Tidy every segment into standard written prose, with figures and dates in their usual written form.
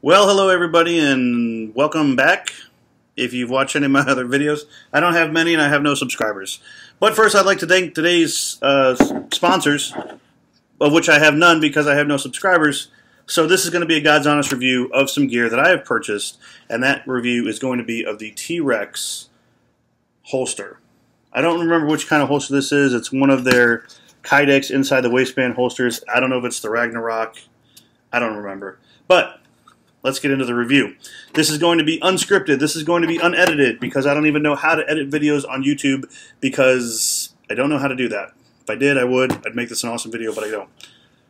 Well, hello everybody and welcome back. If you've watched any of my other videos, I don't have many and I have no subscribers. But first I'd like to thank today's sponsors, of which I have none because I have no subscribers. So this is going to be a God's Honest review of some gear that I have purchased, and that review is going to be of the Trex holster. I don't remember which kind of holster this is. It's one of their kydex inside the waistband holsters. I don't know if it's the Ragnarok. I don't remember. But let's get into the review. This is going to be unscripted. This is going to be unedited because I don't even know how to edit videos on YouTube because I don't know how to do that. If I did, I would. I'd make this an awesome video, but I don't.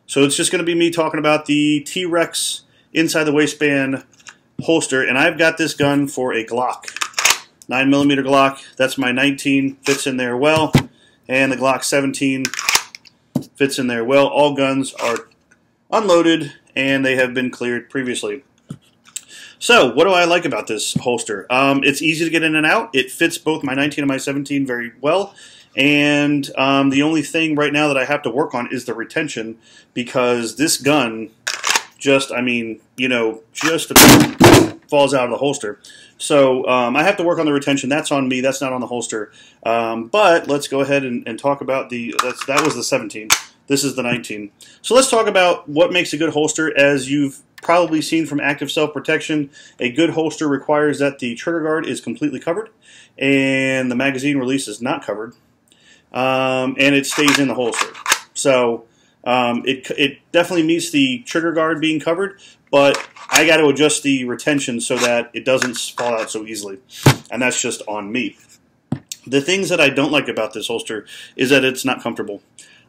So it's just going to be me talking about the Trex inside the waistband holster, and I've got this gun for a Glock. 9mm Glock. That's my 19. Fits in there well. And the Glock 17 fits in there well. All guns are unloaded, and they have been cleared previously. So, what do I like about this holster? It's easy to get in and out. It fits both my 19 and my 17 very well. And the only thing right now that I have to work on is the retention, because this gun just, just falls out of the holster. So I have to work on the retention. That's on me. That's not on the holster. But let's go ahead and talk about that was the 17. This is the 19. So let's talk about what makes a good holster. As you've probably seen from Active Self-Protection, a good holster requires that the trigger guard is completely covered and the magazine release is not covered, and it stays in the holster. So it definitely meets the trigger guard being covered, but I got to adjust the retention so that it doesn't fall out so easily, and that's just on me. The things that I don't like about this holster is that it's not comfortable.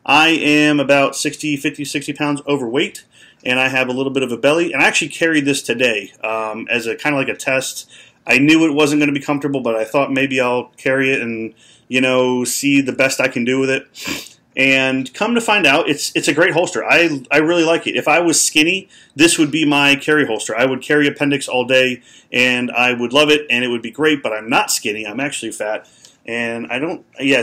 I am about 50, 60 pounds overweight, and I have a little bit of a belly, and I actually carried this today as a kind of like a test. I knew it wasn't going to be comfortable, but I thought maybe I'll carry it and, see the best I can do with it. And come to find out, it's a great holster. I really like it. If I was skinny, this would be my carry holster. I would carry appendix all day, and I would love it, and it would be great, but I'm not skinny. I'm actually fat, and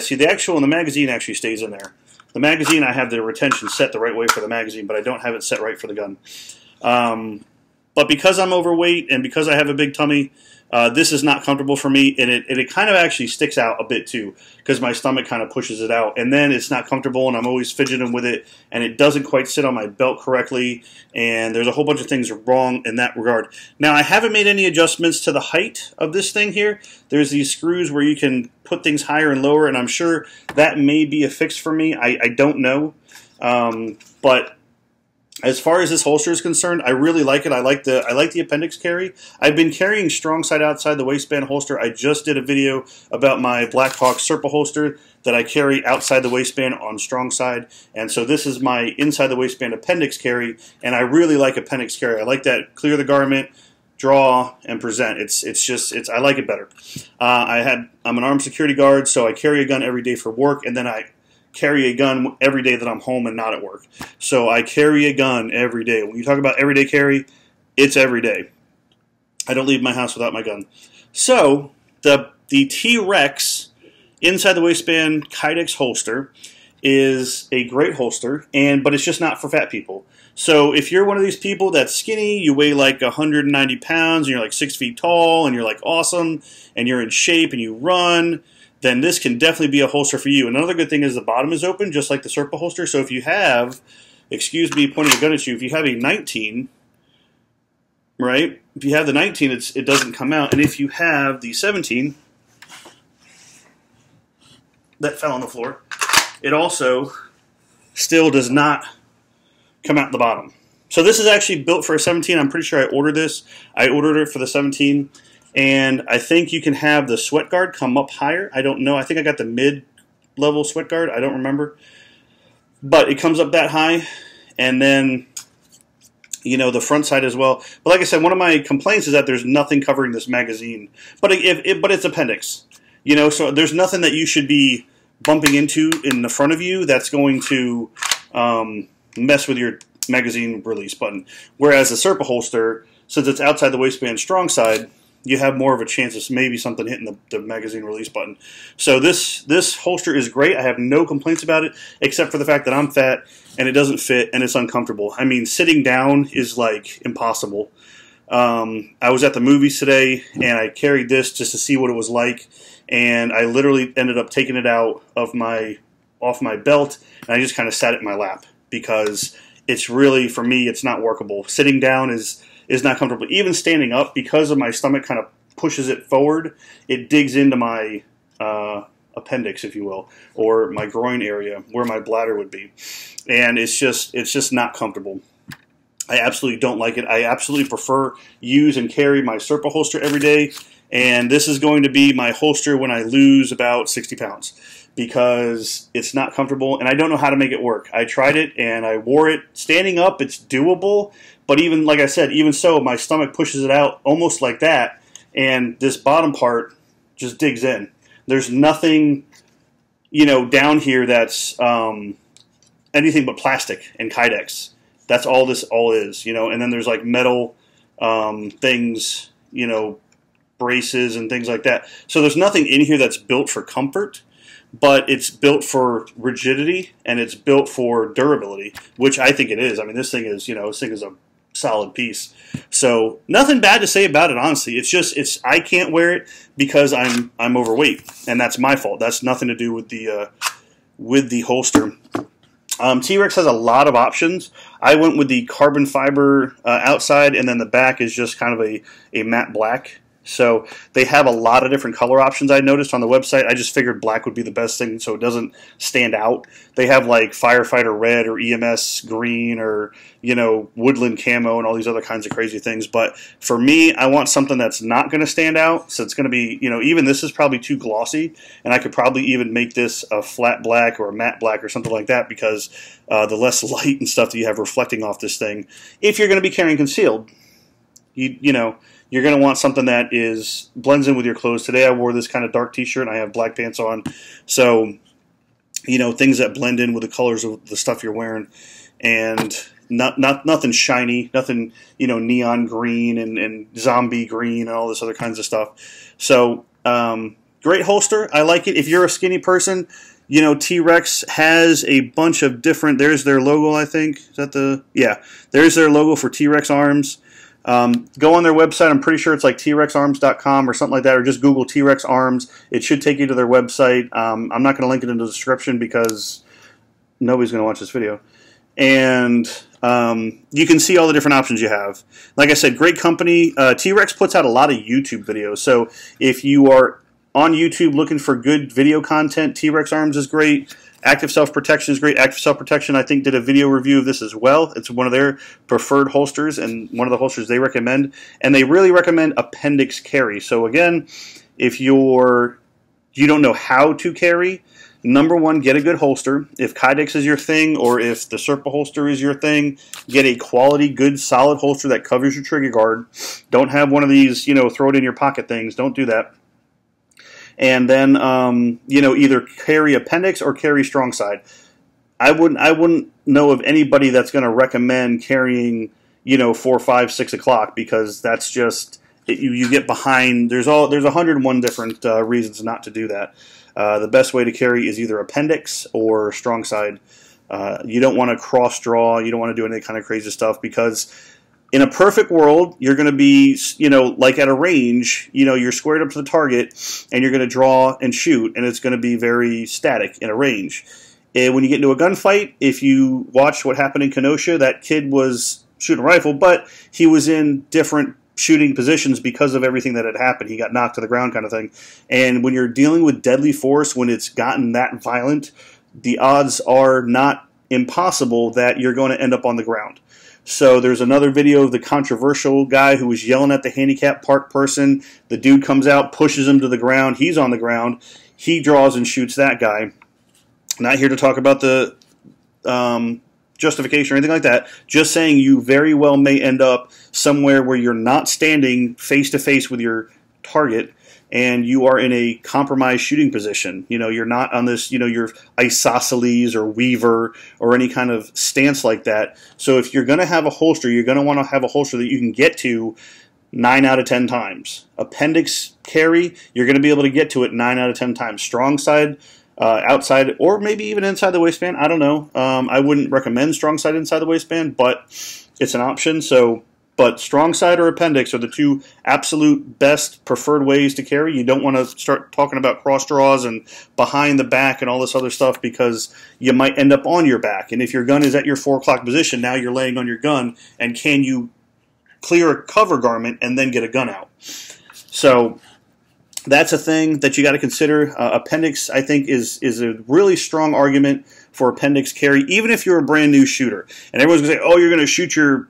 see, the magazine actually stays in there. The magazine, I have the retention set the right way for the magazine, but I don't have it set right for the gun. But because I'm overweight and because I have a big tummy, this is not comfortable for me, and it kind of actually sticks out a bit too, because my stomach kind of pushes it out, and then it's not comfortable, and I'm always fidgeting with it, and it doesn't quite sit on my belt correctly, and there's a whole bunch of things wrong in that regard. Now, I haven't made any adjustments to the height of this thing here. There's these screws where you can put things higher and lower, and I'm sure that may be a fix for me. I don't know, but as far as this holster is concerned, I really like it. I like the appendix carry. I've been carrying strong side outside the waistband holster. I just did a video about my Black Hawk Serpa holster that I carry outside the waistband on strong side, and so this is my inside the waistband appendix carry, and I really like appendix carry. I like that clear the garment, draw, and present. I like it better. I'm an armed security guard, so I carry a gun every day for work, and then I carry a gun every day that I'm home and not at work. So I carry a gun every day. When you talk about everyday carry, it's every day. I don't leave my house without my gun. So the Trex inside the waistband kydex holster is a great holster, but it's just not for fat people. So if you're one of these people that's skinny, you weigh like 190 pounds, and you're like 6 feet tall, and you're like awesome, and you're in shape, and you run, then this can definitely be a holster for you. Another good thing is the bottom is open, just like the Serpa holster. So if you have, excuse me pointing a gun at you, if you have a 19, right? If you have the 19, it doesn't come out. And if you have the 17, that fell on the floor, it also still does not come out the bottom. So this is actually built for a 17. I'm pretty sure I ordered this. I ordered it for the 17. And I think you can have the sweat guard come up higher. I don't know. I think I got the mid-level sweat guard. I don't remember. But it comes up that high. And then, the front side as well. But like I said, one of my complaints is that there's nothing covering this magazine. But it's appendix. So there's nothing that you should be bumping into in the front of you that's going to mess with your magazine release button. Whereas the Serpa holster, since it's outside the waistband strong side, you have more of a chance of maybe something hitting the magazine release button. So this holster is great. I have no complaints about it, except for the fact that I'm fat and it doesn't fit and it's uncomfortable. I mean, sitting down is like impossible. I was at the movies today, and I carried this just to see what it was like, and I literally ended up taking it out of off my belt, and I just kind of sat it in my lap because it's really, for me, it's not workable. Sitting down is not comfortable. Even standing up, because of my stomach kind of pushes it forward, it digs into my appendix, if you will, or my groin area where my bladder would be, and it's just not comfortable. I absolutely don't like it. I absolutely prefer use and carry my Serpa holster every day, and this is going to be my holster when I lose about 60 pounds because it's not comfortable, and I don't know how to make it work. I tried it, and I wore it. Standing up, it's doable, but even, like I said, even so, my stomach pushes it out almost like that, and this bottom part just digs in. There's nothing, down here that's anything but plastic and kydex. That's all this all is, and then there's like metal things, braces and things like that. So there's nothing in here that's built for comfort, but it's built for rigidity and it's built for durability, which I think it is. I mean, this thing is, a solid piece. So nothing bad to say about it, honestly. It's I can't wear it because I'm overweight, and that's my fault. That's nothing to do with the holster. Trex has a lot of options. I went with the carbon fiber outside, and then the back is just kind of a matte black. So they have a lot of different color options I noticed on the website. I just figured black would be the best thing so it doesn't stand out. They have like firefighter red or EMS green or, woodland camo and all these other kinds of crazy things. But for me, I want something that's not going to stand out. So it's going to be, even this is probably too glossy, and I could probably even make this a flat black or a matte black or something like that because the less light and stuff that you have reflecting off this thing, if you're going to be carrying concealed, you're going to want something that blends in with your clothes. Today I wore this kind of dark t-shirt and I have black pants on. So, things that blend in with the colors of the stuff you're wearing. And nothing shiny, nothing, neon green and zombie green and all this other kinds of stuff. So, great holster. I like it. If you're a skinny person, Trex has a bunch of different, there's their logo, I think. Is that yeah, there's their logo for Trex Arms. Go on their website. I'm pretty sure it's like trexarms.com or something like that, or just Google Trex Arms. It should take you to their website. I'm not going to link it in the description because nobody's going to watch this video. And you can see all the different options you have. Like I said, great company. Trex puts out a lot of YouTube videos. So if you are on YouTube looking for good video content, Trex Arms is great. Active Self-Protection is great. Active Self-Protection, I think, did a video review of this as well. It's one of their preferred holsters and one of the holsters they recommend. And they really recommend appendix carry. So again, if you don't know how to carry, number one, get a good holster. If kydex is your thing or if the Serpa holster is your thing, get a quality, good, solid holster that covers your trigger guard. Don't have one of these, throw it in your pocket things. Don't do that. And then, either carry appendix or carry strong side. I wouldn't know of anybody that's going to recommend carrying, 4, 5, 6 o'clock because that's just, you get behind. There's 101 different reasons not to do that. The best way to carry is either appendix or strong side. You don't want to cross draw. You don't want to do any kind of crazy stuff because in a perfect world, you're going to be, like at a range, you're squared up to the target and you're going to draw and shoot, and it's going to be very static in a range. And when you get into a gunfight, if you watch what happened in Kenosha, that kid was shooting a rifle, but he was in different shooting positions because of everything that had happened. He got knocked to the ground kind of thing. And when you're dealing with deadly force, when it's gotten that violent, the odds are not impossible that you're going to end up on the ground. So there's another video of the controversial guy who was yelling at the handicap park person. The dude comes out, pushes him to the ground. He's on the ground. He draws and shoots that guy. Not here to talk about the justification or anything like that. Just saying you very well may end up somewhere where you're not standing face-to-face with your target and you are in a compromised shooting position. You're not on this, your isosceles or weaver or any kind of stance like that. So if you're going to have a holster, you're going to want to have a holster that you can get to 9 out of 10 times. Appendix carry, you're going to be able to get to it 9 out of 10 times. Strong side, outside, or maybe even inside the waistband. I don't know. I wouldn't recommend strong side inside the waistband, but it's an option. So But strong side or appendix are the two absolute best preferred ways to carry. You don't want to start talking about cross draws and behind the back and all this other stuff, because you might end up on your back. And if your gun is at your 4 o'clock position, now you're laying on your gun, and can you clear a cover garment and then get a gun out? So that's a thing that you got to consider. Appendix, I think, is a really strong argument for appendix carry, even if you're a brand new shooter. And everyone's going to say, oh, you're going to shoot your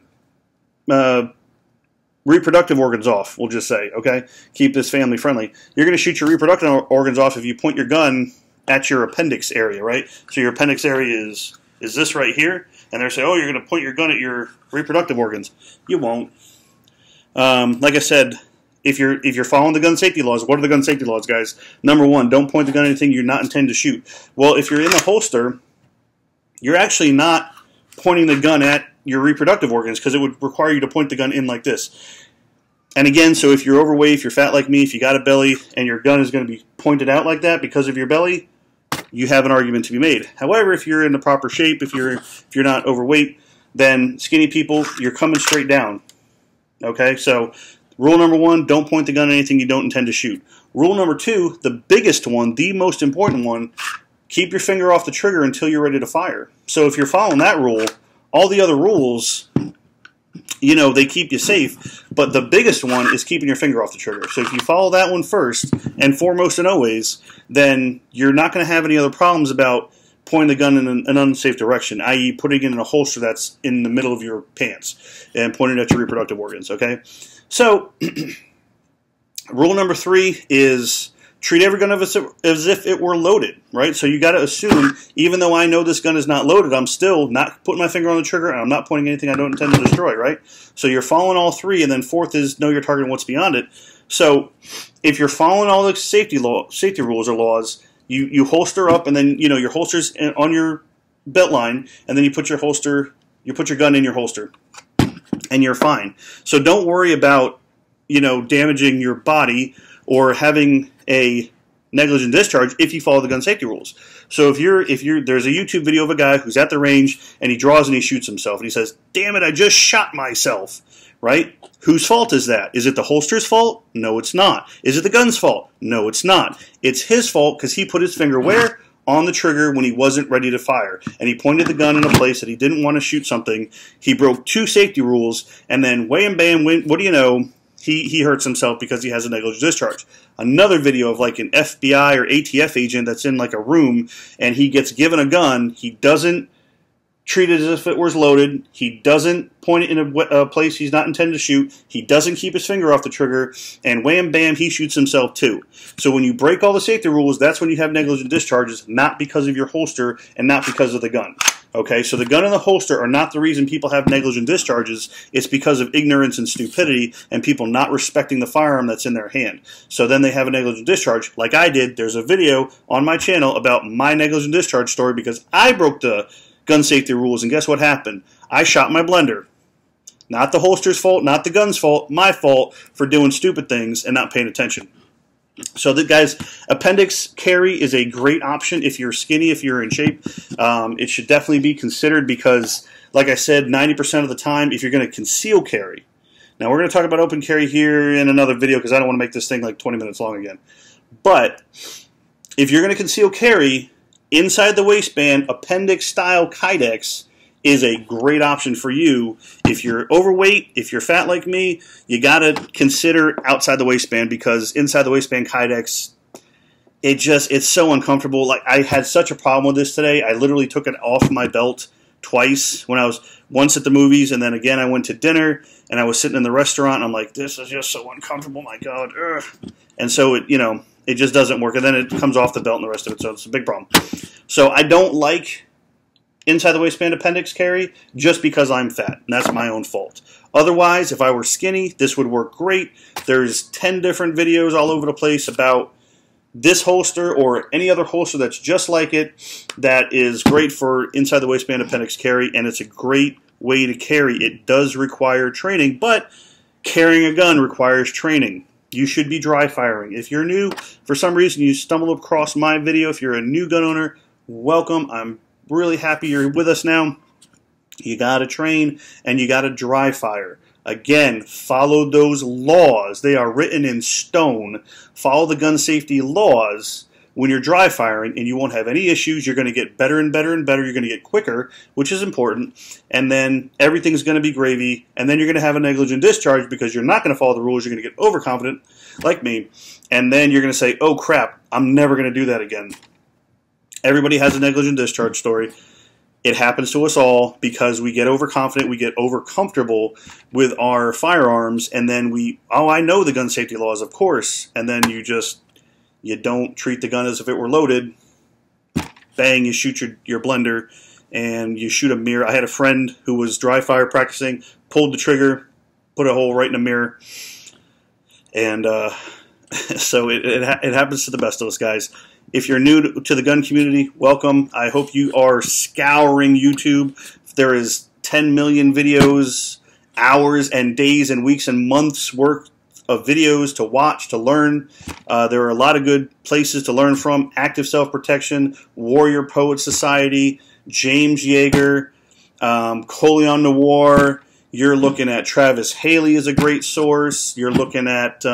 reproductive organs off, we'll just say, okay? Keep this family friendly. You're going to shoot your reproductive organs off if you point your gun at your appendix area, right? So your appendix area is this right here, and they're saying, oh, you're going to point your gun at your reproductive organs. You won't. Like I said, if you're following the gun safety laws, what are the gun safety laws, guys? Number 1, don't point the gun at anything you're not intending to shoot. Well, if you're in the holster, you're actually not pointing the gun at your reproductive organs, because it would require you to point the gun in like this. And again, so if you're overweight, if you're fat like me, if you got a belly, and your gun is going to be pointed out like that because of your belly, you have an argument to be made. However, if you're in the proper shape, if you're not overweight, then skinny people, you're coming straight down. Okay, so rule number 1, don't point the gun at anything you don't intend to shoot. Rule number 2, the biggest one, the most important one, keep your finger off the trigger until you're ready to fire. So if you're following that rule, all the other rules, you know, they keep you safe, but the biggest one is keeping your finger off the trigger. So if you follow that one first and foremost and always, then you're not going to have any other problems about pointing the gun in an unsafe direction, i.e. putting it in a holster that's in the middle of your pants and pointing at your reproductive organs, okay? So rule number 3 is treat every gun as if it were loaded, right? So you got to assume, even though I know this gun is not loaded, I'm still not putting my finger on the trigger, and I'm not pointing anything I don't intend to destroy, right? So you're following all 3, and then 4th is know your target and what's beyond it. So if you're following all the safety rules or laws, you holster up, and then your holster's on your belt line, and then you put your gun in your holster, and you're fine. So don't worry about damaging your body or having a negligent discharge if you follow the gun safety rules. So if there's a YouTube video of a guy who's at the range and he draws and he shoots himself and he says, "Damn it, I just shot myself," right? Whose fault is that? Is it the holster's fault? No, it's not. Is it the gun's fault? No, it's not. It's his fault because he put his finger where? On the trigger when he wasn't ready to fire. And he pointed the gun in a place that he didn't want to shoot something. He broke 2 safety rules, and then wham bam, what do you know? He hurts himself because he has a negligent discharge. Another video of like an FBI or ATF agent that's in like a room and he gets given a gun. He doesn't treat it as if it was loaded. He doesn't point it in a place he's not intended to shoot. He doesn't keep his finger off the trigger, and wham bam, he shoots himself too. So when you break all the safety rules, that's when you have negligent discharges, not because of your holster and not because of the gun. Okay, so the gun and the holster are not the reason people have negligent discharges. It's because of ignorance and stupidity and people not respecting the firearm that's in their hand. So then they have a negligent discharge, like I did. There's a video on my channel about my negligent discharge story because I broke the gun safety rules, and guess what happened? I shot my blender. Not the holster's fault, not the gun's fault, my fault for doing stupid things and not paying attention. So, guys, appendix carry is a great option if you're skinny, if you're in shape. It should definitely be considered because, like I said, 90% of the time, if you're going to conceal carry. Now, we're going to talk about open carry here in another video because I don't want to make this thing like 20 minutes long again. But if you're going to conceal carry, inside the waistband, appendix-style kydex is a great option for you. If you're overweight, if you're fat like me, you got to consider outside the waistband because inside the waistband kydex, it's so uncomfortable. Like I had such a problem with this today. I literally took it off my belt twice when I was once at the movies, and then again I went to dinner and I was sitting in the restaurant and I'm like, this is just so uncomfortable, my God. Ugh. And so it just doesn't work, and then it comes off the belt and the rest of it, so it's a big problem. So I don't like inside the waistband appendix carry just because I'm fat, and that's my own fault. Otherwise, if I were skinny, this would work great. There's 10 different videos all over the place about this holster or any other holster that's just like it that is great for inside the waistband appendix carry, and it's a great way to carry. It does require training, but carrying a gun requires training. You should be dry firing. If you're new, for some reason you stumble across my video, if you're a new gun owner, welcome. I'm really happy you're with us now. You got to train and you got to dry fire. Again, follow those laws. They are written in stone. Follow the gun safety laws when you're dry firing, and you won't have any issues. You're going to get better and better and better. You're going to get quicker, which is important. And then everything's going to be gravy. And then you're going to have a negligent discharge because you're not going to follow the rules. You're going to get overconfident, like me. And then you're going to say, oh, crap, I'm never going to do that again. Everybody has a negligent discharge story. It happens to us all because we get overconfident, we get overcomfortable with our firearms, and then I know the gun safety laws, of course, and then you don't treat the gun as if it were loaded. Bang, you shoot your blender, and you shoot a mirror. I had a friend who was dry fire practicing, pulled the trigger, put a hole right in a mirror, and so it happens to the best of us, guys. If you're new to the gun community, welcome. I hope you are scouring YouTube. There is 10 million videos, hours and days and weeks and months worth of videos to watch, to learn. There are a lot of good places to learn from. Active Self-Protection, Warrior Poet Society, James Yeager, Coleon Noir. You're looking at Travis Haley is a great source. You're looking at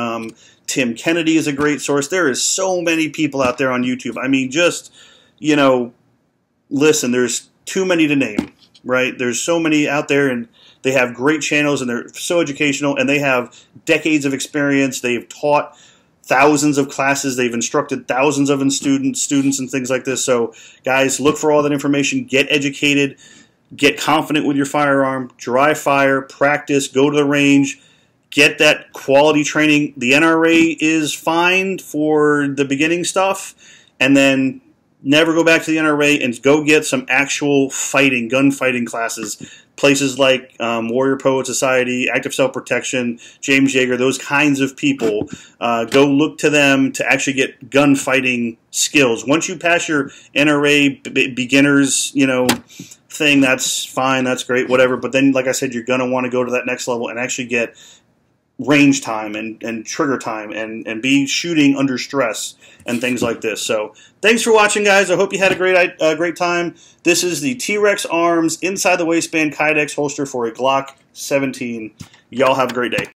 Tim Kennedy is a great source. There is so many people out there on YouTube. I mean, just, listen, there's too many to name, right? There's so many out there, and they have great channels, and they're so educational, and they have decades of experience. They've taught thousands of classes. They've instructed thousands of students and things like this. So, guys, look for all that information. Get educated. Get confident with your firearm. Dry fire. Practice. Go to the range. Get that quality training. The NRA is fine for the beginning stuff, and then never go back to the NRA and go get some actual fighting, gunfighting classes. Places like Warrior Poet Society, Active Self-Protection, James Yeager, those kinds of people. Go look to them to actually get gunfighting skills. Once you pass your NRA beginners, thing, that's fine, that's great, whatever. But then, like I said, you're going to want to go to that next level and actually get range time and trigger time and be shooting under stress and things like this. So thanks for watching, guys. I hope you had a great time. This is the Trex Arms inside the waistband kydex holster for a Glock 17. Y'all have a great day.